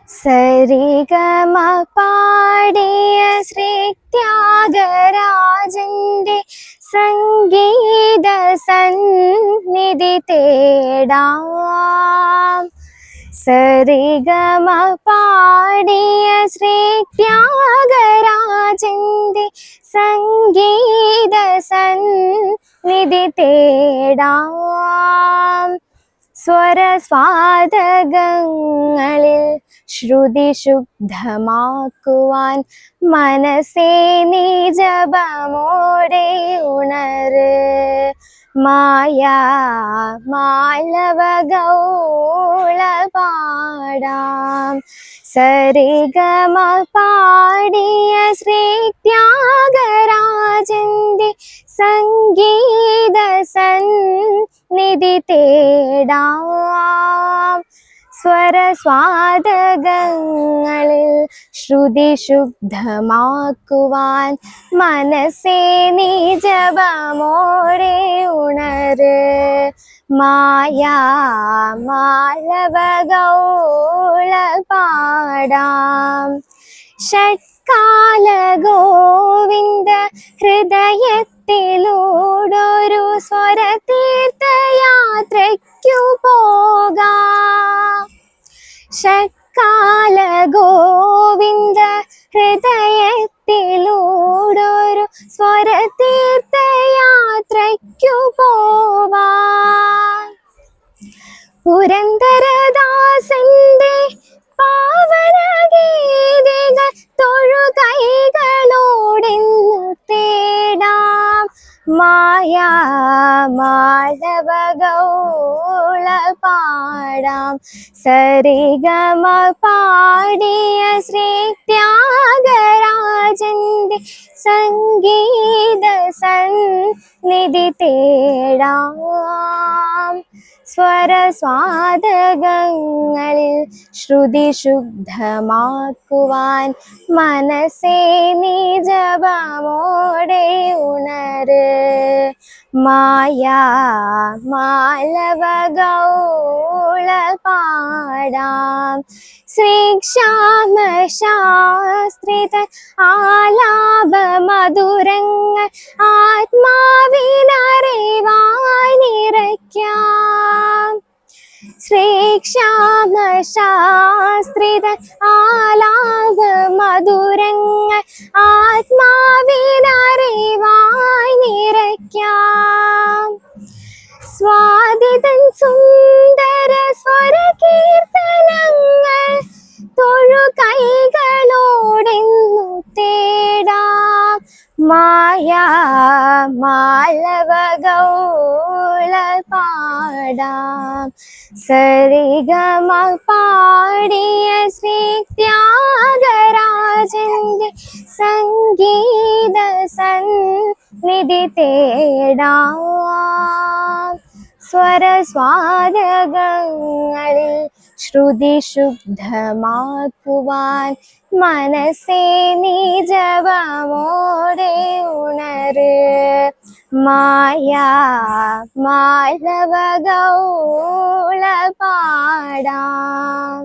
സരിഗമ പാടിയ ശ്രീ ത്യാഗരാജന്റെ സംഗീത സന്നിധി തേടാം. സരിഗമ പാടിയ ശ്രീ ത്യാഗരാജന്റെ സംഗീത സന്നിധി തേടാം. സ്വരസ്വാദകങ്ങളിൽ ശ്രുതി ശുദ്ധമാക്കുവാൻ മനസ്സേ നീ ജപമോടെ ഉണര്. മാലവഗൗള പാടാം. സരിഗമ പാടിയ ശ്രീ ത്യാഗരാജന്റെ സംഗീത സന്നിധി തേടാം. സ്വരസ്വാദകങ്ങളിൽ ശ്രുതി ശുദ്ധമാക്കുവാൻ മനസ്സേ നീ ജപമോടെ ഉണര്. മാലവഗൗള പാടാം. ഷട്കാല ഗോവിന്ദ ഹൃദയത്തിലൂടൊരു സ്വരതീർത്ഥയാത്രയ്ക്കു പോകാം. ഷട്കാല ഗോവിന്ദ ഹൃദയത്തിലൂടൊരു സ്വരതീർത്ഥയാത്രയ്ക്കു പോവാം. പുരന്ദരദാസന്റെ പാവനഗീതികൾ തൊഴുകൈകളോടെന്നു തേടാം. മാലവഗൗള പാടാം. സരിഗമ പാടിയ ശ്രീ ത്യാഗരാജന്റെ സംഗീത സന്നിധി തേടാം. സ്വരസ്വാദകങ്ങളിൽ ശ്രുതി ശുദ്ധമാക്കുവാൻ മനസ്സേ നീ ജപമോടെ ഉണര്. മാലവഗൗള പാടാം. ശ്രീക്ഷാമശാസ്ത്രിതൻ ആലാപ മധുരങ്ങൾ ആത്മാവിനറിവായി നിറയ്ക്കാം. ശ്രീക്ഷാമശാസ്ത്രിതൻ ആലാപ മധുരങ്ങൾ ആത്മാവിനറിവായി നിറയ്ക്കാം. സ്വാതിതൻ സുന്ദര സ്വരകീർത്തനങ്ങൾ തൊഴുകൈകളോടെന്നു തേടാം. മാലവഗൗള പാടാം. സരിഗമ പാടിയ ശ്രീ ത്യാഗരാജന്റെ സംഗീത സന്നിധി തേടാം. സ്വരസ്വാദകങ്ങളിൽ ശ്രുതി ശുദ്ധമാക്കുവാൻ മനസ്സേ നീ ജപമോടെ ഉണര്. മാലവഗൗള പാടാം.